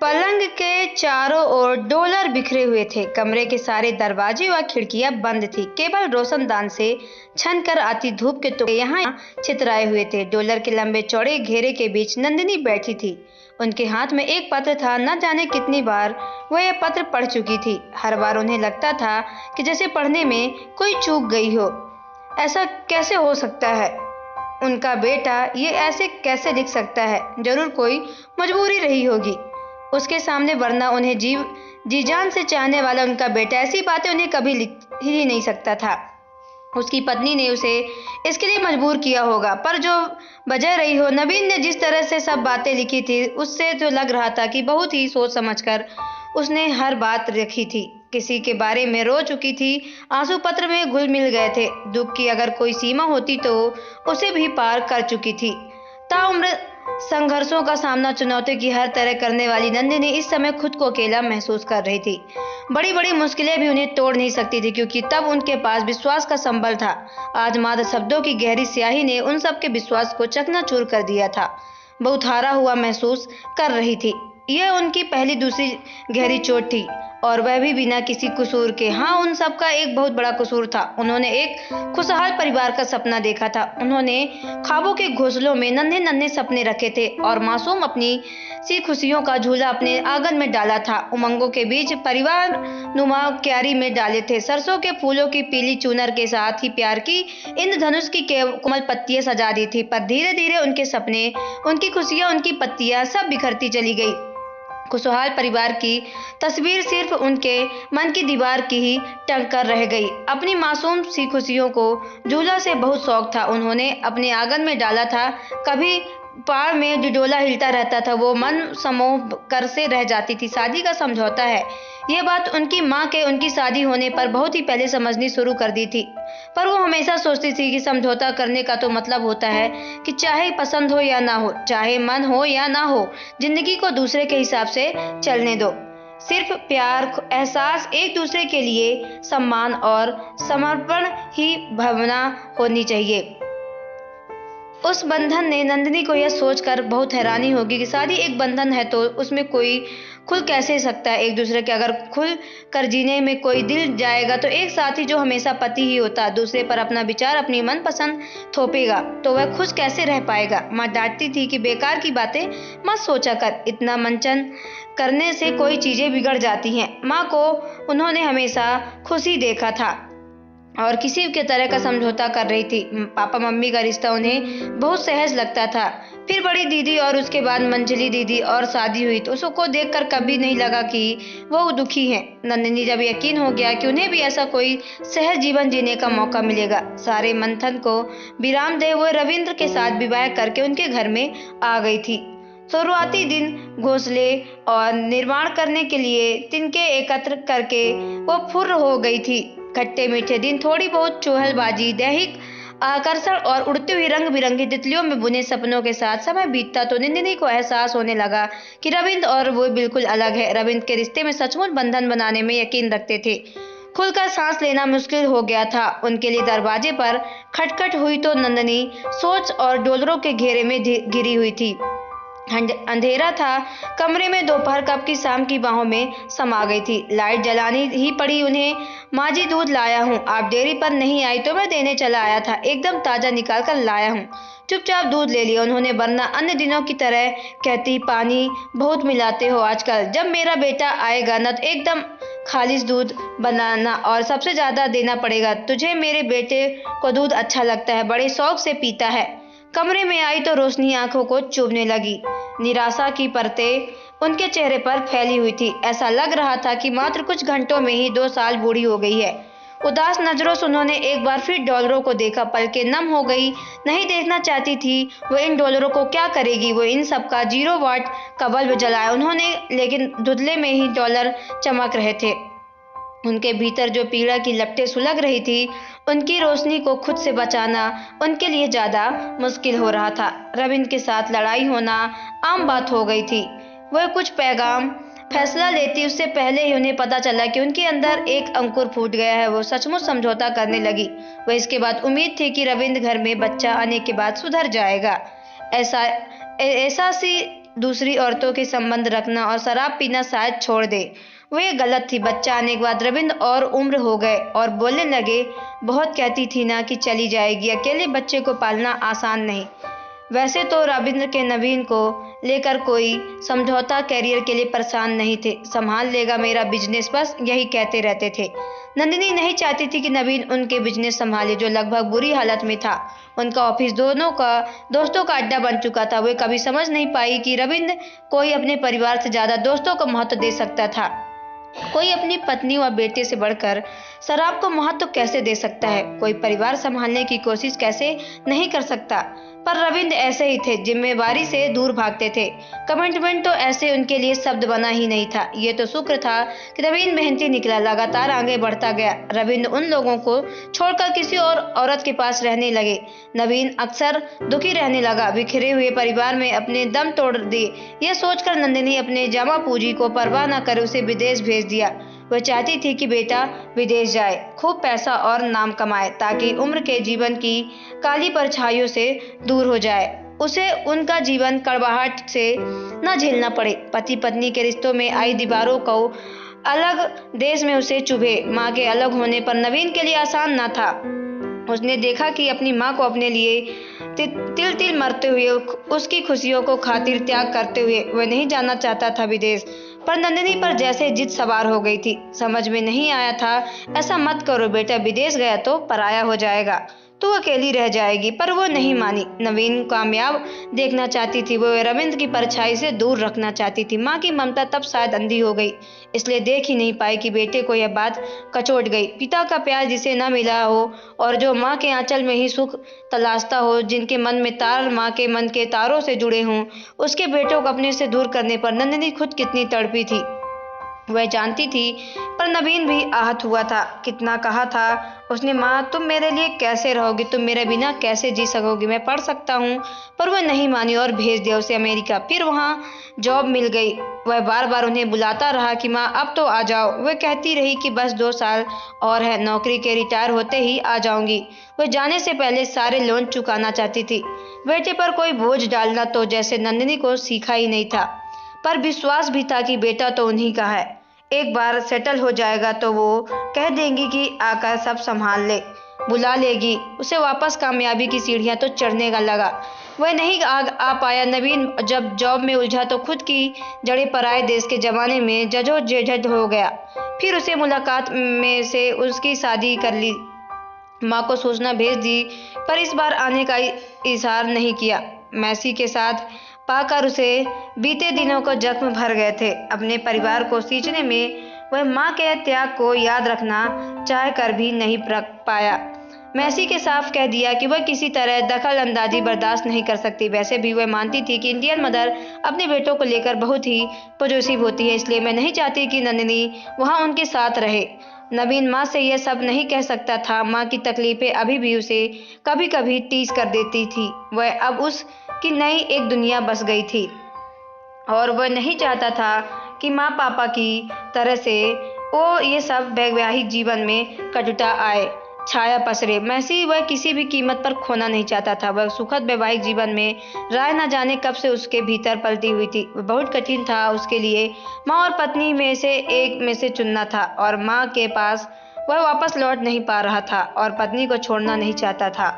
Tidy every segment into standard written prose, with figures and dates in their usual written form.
पलंग के चारों ओर डॉलर बिखरे हुए थे। कमरे के सारे दरवाजे व खिड़कियां बंद थी। केवल रोशनदान से छनकर आती धूप के टुकड़े यहाँ छितराए हुए थे। डॉलर के लंबे चौड़े घेरे के बीच नंदिनी बैठी थी। उनके हाथ में एक पत्र था। न जाने कितनी बार वह यह पत्र पढ़ चुकी थी। हर बार उन्हें लगता था कि जैसे पढ़ने में कोई चूक गई हो। ऐसा कैसे हो सकता है? उनका बेटा ये ऐसे कैसे लिख सकता है? जरूर कोई मजबूरी रही होगी उसके सामने, वरना उन्हें जी जान से चाहने वाला उनका बेटा ऐसी बातें उन्हें कभी लिख ही नहीं सकता था। उसकी पत्नी ने उसे इसके लिए मजबूर किया होगा, पर जो वजह रही हो, नवीन ने जिस तरह से सब बातें लिखी थी उससे तो लग रहा था कि बहुत ही सोच समझकर उसने हर बात रखी थी। किसी के बारे में रो चुकी थी। आंसू पत्र में घुल मिल गए थे। दुख की अगर कोई सीमा होती तो उसे भी पार कर चुकी थी। ताउम्र संघर्षों का सामना चुनौती की हर तरह करने वाली नंदिनी इस समय खुद को अकेला महसूस कर रही थी। बड़ी बड़ी मुश्किलें भी उन्हें तोड़ नहीं सकती थी, क्योंकि तब उनके पास विश्वास का संबल था। आज मात्र शब्दों की गहरी स्याही ने उन सबके विश्वास को चकनाचूर कर दिया था। बहुत हारा हुआ महसूस कर रही थी। यह उनकी पहली दूसरी गहरी चोट थी, और वह भी बिना किसी कसूर के। हाँ, उन सब का एक बहुत बड़ा कसूर था। उन्होंने एक खुशहाल परिवार का सपना देखा था। उन्होंने ख्वाबों के घोंसलों में नन्हे नन्हे सपने रखे थे और मासूम अपनी सी खुशियों का झूला अपने आंगन में डाला था। उमंगों के बीच परिवार नुमा क्यारी में डाले थे। सरसों के फूलों की पीली चूनर के साथ ही प्यार की इंद्रधनुष की कोमल पत्तियां सजा दी थी। पर धीरे धीरे उनके सपने, उनकी खुशियां, उनकी पत्तियां सब बिखरती चली गई। खुशहाल परिवार की तस्वीर सिर्फ उनके मन की दीवार की ही टंग कर रह गई। अपनी मासूम सी खुशियों को झूला से बहुत शौक था। उन्होंने अपने आंगन में डाला था। कभी पार में डिडोला हिलता रहता था। वो मन समोह कर से रह जाती थी। शादी का समझौता है, ये बात उनकी माँ के उनकी शादी होने पर बहुत ही पहले समझनी शुरू कर दी थी। पर वो हमेशा सोचती थी कि समझौता करने का तो मतलब होता है कि चाहे पसंद हो या ना हो, चाहे मन हो या ना हो, जिंदगी को दूसरे के हिसाब से चलने दो। सिर्फ प्यार, एहसास, एक दूसरे के लिए सम्मान और समर्पण ही भावना होनी चाहिए। उस बंधन ने नंदिनी को यह सोचकर बहुत हैरानी होगी कि शादी एक बंधन है तो उसमें कोई खुल कैसे सकता है एक दूसरे के। अगर खुल कर जीने में कोई दिल जाएगा तो एक साथी जो हमेशा पति ही होता दूसरे पर अपना विचार, अपनी मनपसंद थोपेगा तो वह खुश कैसे रह पाएगा। माँ डांटती थी कि बेकार की बातें मत सोचा कर, इतना मंचन करने से कोई चीजें बिगड़ जाती हैं। माँ को उन्होंने हमेशा खुशी देखा था और किसी के तरह का समझौता कर रही थी। पापा मम्मी का रिश्ता उन्हें बहुत सहज लगता था। फिर बड़ी दीदी और उसके बाद मंजली दीदी और शादी हुई तो उसको देखकर कभी नहीं लगा कि वो दुखी हैं। नंदिनी जब यकीन हो गया कि उन्हें भी ऐसा कोई सहज जीवन जीने का मौका मिलेगा, सारे मंथन को विराम दे वो रविंद्र के साथ विवाह करके उनके घर में आ गई थी। शुरुआती दिन घोंसले और निर्माण करने के लिए तिनके एकत्र करके वो फुर्र हो गई थी। खट्टे मीठे दिन, थोड़ी बहुत चोहलबाजी, दैहिक आकर्षण और उड़ती हुई रंग बिरंगी तितलियों में बुने सपनों के साथ समय बीतता तो नंदिनी को एहसास होने लगा कि रविंद्र और वो बिल्कुल अलग है। रविंद्र के रिश्ते में सचमुच बंधन बनाने में यकीन रखते थे। खुलकर सांस लेना मुश्किल हो गया था। उनके लिए दरवाजे पर खटखट हुई तो नंदिनी सोच और डोलरों के घेरे में घिरी हुई थी। अंधेरा था कमरे में। दोपहर कब की शाम की बाहों में समा गई थी। लाइट जलानी ही पड़ी उन्हें। माँ जी, दूध लाया हूँ, आप डेयरी पर नहीं आई तो मैं देने चला आया था, एकदम ताजा निकाल कर लाया हूँ। चुपचाप दूध ले लिया उन्होंने, वरना अन्य दिनों की तरह कहती पानी बहुत मिलाते हो आजकल। जब मेरा बेटा आएगा न तो एकदम खालिश दूध बनाना और सबसे ज्यादा देना पड़ेगा तुझे। मेरे बेटे को दूध अच्छा लगता है, बड़े शौक से पीता है। कमरे में आई तो रोशनी आंखों को चुभने लगी। निराशा की परतें उनके चेहरे पर फैली हुई थी। ऐसा लग रहा था कि मात्र कुछ घंटों में ही 2 साल बूढ़ी हो गई है। उदास नजरों से उन्होंने एक बार फिर डॉलरों को देखा। पलकें नम हो गई। नहीं देखना चाहती थी वो इन डॉलरों को क्या करेगी। वो इन सब का 0 वाट का बल्ब जलाया उन्होंने, लेकिन धुंधले में ही डॉलर चमक रहे थे। उनके भीतर जो पीड़ा की लपटें सुलग रही थी, उनकी रोशनी को खुद से बचाना उनके लिए ज्यादा मुश्किल हो रहा था। रविंद्र के साथ लड़ाई होना आम बात हो गई थी। वह कुछ पैगाम फैसला लेती उससे पहले ही उन्हें पता चला कि उनके अंदर एक अंकुर फूट गया है। वो सचमुच समझौता करने लगी। वह इसके बाद उम्मीद थी कि रविंद्र घर में बच्चा आने के बाद सुधर जाएगा। ऐसा सी दूसरी औरतों के संबंध रखना और शराब पीना शायद छोड़ दे। वो ये गलत थी। बच्चा आने के बाद रविंद्र और उम्र हो गए और बोलने लगे, बहुत कहती थी ना कि चली जाएगी। अकेले बच्चे को पालना आसान नहीं। वैसे तो रविंद्र के नवीन को लेकर कोई समझौता, कैरियर के लिए परेशान नहीं थे। संभाल लेगा मेरा बिजनेस, बस यही कहते रहते थे। नंदिनी नहीं चाहती थी कि नवीन उनके बिजनेस संभाले, जो लगभग बुरी हालत में था। उनका ऑफिस दोस्तों का अड्डा बन चुका था। वे कभी समझ नहीं पाई कि रविंद्र कोई अपने परिवार से ज्यादा दोस्तों को महत्व दे सकता था। कोई अपनी पत्नी व बेटे से बढ़कर शराब को महत्व कैसे दे सकता है? कोई परिवार संभालने की कोशिश कैसे नहीं कर सकता? पर रविंद्र ऐसे ही थे, जिम्मेवारी से दूर भागते थे। कमिटमेंट तो ऐसे उनके लिए शब्द बना ही नहीं था। ये तो शुक्र था कि नवीन मेहनती निकला, लगातार आगे बढ़ता गया। रविंद्र उन लोगों को छोड़कर किसी और औरत के पास रहने लगे। नवीन अक्सर दुखी रहने लगा। बिखरे हुए परिवार में अपने दम तोड़ दिए। यह सोचकर नंदिनी अपने जमा पूंजी को परवाह न करे उसे विदेश भेज दिया। वह चाहती थी कि बेटा विदेश जाए, खूब पैसा और नाम कमाए, ताकि उम्र के जीवन की काली परछाइयों से दूर हो जाए। उसे उनका जीवन कड़वाहट से न झेलना पड़े। पति पत्नी के रिश्तों में आई दीवारों को अलग देश में उसे चुभे। माँ के अलग होने पर नवीन के लिए आसान न था। उसने देखा कि अपनी माँ को अपने लिए तिल तिल मरते हुए, उसकी खुशियों को खातिर त्याग करते हुए वह नहीं जाना चाहता था विदेश। पर नंदिनी पर जैसे जिद सवार हो गई थी। समझ में नहीं आया था, ऐसा मत करो बेटा, विदेश गया तो पराया हो जाएगा, तो अकेली रह जाएगी। पर वो नहीं मानी। नवीन कामयाब देखना चाहती थी। वो रविंद्र की परछाई से दूर रखना चाहती थी। माँ की ममता तब शायद अंधी हो गई, इसलिए देख ही नहीं पाई कि बेटे को यह बात कचोट गई। पिता का प्यार जिसे न मिला हो और जो माँ के आंचल में ही सुख तलाशता हो, जिनके मन में तार माँ के मन के तारों से जुड़े हों, उसके बेटों को अपने से दूर करने पर नंदिनी खुद कितनी तड़पी थी वह जानती थी। पर नवीन भी आहत हुआ था। कितना कहा था उसने, माँ तुम मेरे लिए कैसे रहोगी, तुम मेरे बिना कैसे जी सकोगी, मैं पढ़ सकता हूँ। पर वह नहीं मानी और भेज दिया उसे अमेरिका। फिर वहाँ जॉब मिल गई। वह बार बार उन्हें बुलाता रहा कि माँ अब तो आ जाओ। वह कहती रही कि बस 2 साल और है, नौकरी के रिटायर होते ही आ जाऊंगी। वह जाने से पहले सारे लोन चुकाना चाहती थी। बेटे पर कोई बोझ डालना तो जैसे नंदिनी को सीखा ही नहीं था। पर विश्वास भी था कि बेटा तो उन्हीं का है। एक बार सेटल हो जाएगा तो वो कह देंगी कि आकर सब संभाल ले, बुला लेगी उसे वापस। कामयाबी की सीढ़ियां तो चढ़ने का लगा। वह नहीं आ पाया। नवीन जब जॉब में उलझा तो खुद की जड़ें पराए देश के जमाने में जद्दोजहद हो गया। फिर उसे मुलाकात में से उसकी शादी कर ली। माँ को सूचना भेज दी, पर इस बार आने का इजहार नहीं किया। मैसी के साथ पाकर उसे बीते दिनों को जख्म भर गए थे। अपने परिवार को सींचने में वह माँ के त्याग को याद रखना चाह कर भी नहीं रख पाया। मैसी के साफ कह दिया कि वह किसी तरह दखल अंदाजी बर्दाश्त नहीं कर सकती। वैसे भी वह मानती थी कि इंडियन मदर अपने बेटों को लेकर बहुत ही पॉजिटिव होती है, इसलिए मैं नहीं चाहती कि नंदिनी वहाँ उनके साथ रहे। नवीन माँ से यह सब नहीं कह सकता था। माँ की तकलीफें अभी भी उसे कभी कभी टीज कर देती थी। वह अब उसकी नई एक दुनिया बस गई थी और वह नहीं चाहता था कि माँ पापा की तरह से वो ये सब वैवाहिक जीवन में कटुता आए, छाया पसरे। मैसी वह किसी भी कीमत पर खोना नहीं चाहता था। वह सुखद वैवाहिक जीवन में राय न जाने कब से उसके भीतर पलती हुई थी। वह बहुत कठिन था उसके लिए माँ और पत्नी में से एक में से चुनना था। और माँ के पास वह वापस लौट नहीं पा रहा था और पत्नी को छोड़ना नहीं चाहता था।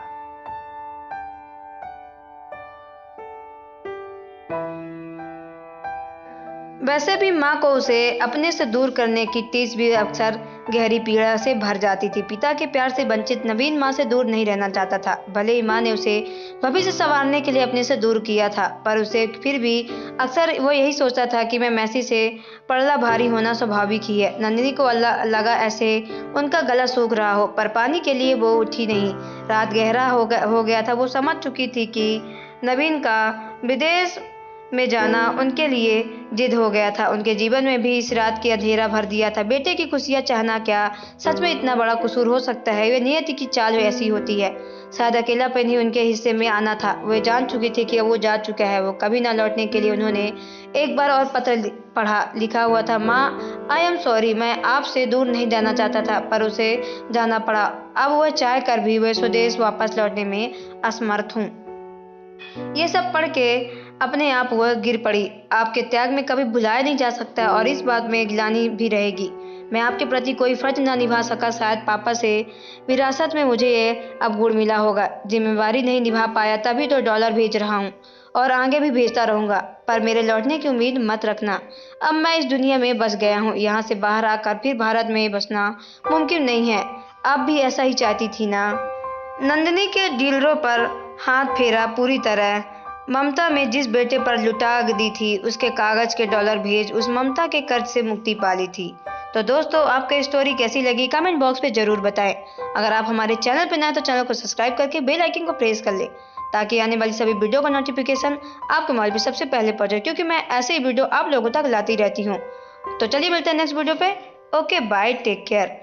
वैसे भी माँ को उसे अपने से दूर करने की टीस भी अक्सर गहरी पीड़ा से भर जाती थी। पिता के प्यार से वंचित नवीन माँ से दूर नहीं रहना चाहता था। भले ही माँ ने उसे भविष्य संवारने के लिए अपने से दूर किया था, पर उसे फिर भी अक्सर वो यही सोचता था कि मैं मैसी से पड़ला भारी होना स्वाभाविक ही है। नंदिनी को लगा ऐसे उनका गला सूख रहा हो, पर पानी के लिए वो उठी नहीं। रात गहरा हो गया था। वो समझ चुकी थी कि नवीन का विदेश में जाना उनके लिए जिद हो गया था। उनके जीवन में भी इस रात की अंधेरा भर दिया था। बेटे की खुशियां चाहना क्या सच में इतना बड़ा कसूर हो सकता है? वे नियति की चाल ऐसी होती है। शायद अकेलापन ही उनके हिस्से में आना था। वे जान चुकी थी कि वो जा चुका है। वो कभी ना लौटने के लिए उन्होंने एक बार और पत्र पढ़ा। लिखा हुआ था, माँ आई एम सॉरी, मैं आपसे दूर नहीं जाना चाहता था, पर उसे जाना पड़ा। अब वह चाह कर भी वह स्वदेश वापस लौटने में असमर्थ हूँ। ये सब पढ़ के अपने आप वह गिर पड़ी। आपके त्याग में कभी भुलाया नहीं जा सकता और इस बात में गिलानी भी रहेगी। मैं आपके प्रति कोई फर्ज ना निभा सका, शायद पापा से विरासत में मुझे ये अब गुण मिला होगा। जिम्मेवारी नहीं निभा पाया, तभी तो डॉलर भेज रहा हूँ और आगे भी भेजता रहूँगा, पर मेरे लौटने की उम्मीद मत रखना। अब मैं इस दुनिया में बस गया हूँ, यहाँ से बाहर आकर फिर भारत में बसना मुमकिन नहीं है। आप भी ऐसा ही चाहती थी ना? नंदिनी के डीलरों पर हाथ फेरा पूरी तरह। ममता में जिस बेटे पर लुटा दी थी, उसके कागज के डॉलर भेज उस ममता के कर्ज से मुक्ति पा ली थी। तो दोस्तों, आपको स्टोरी कैसी लगी कमेंट बॉक्स में जरूर बताएं। अगर आप हमारे चैनल पर नए हैं तो चैनल को सब्सक्राइब करके बेल आइकन को प्रेस कर लें, ताकि आने वाली सभी वीडियो का नोटिफिकेशन आपके मोबाइल पर सबसे पहले पहुंचे, क्योंकि मैं ऐसे ही वीडियो आप लोगों तक लाती रहती हूँ। तो चलिए मिलते हैं नेक्स्ट वीडियो पे। Okay bye, take care.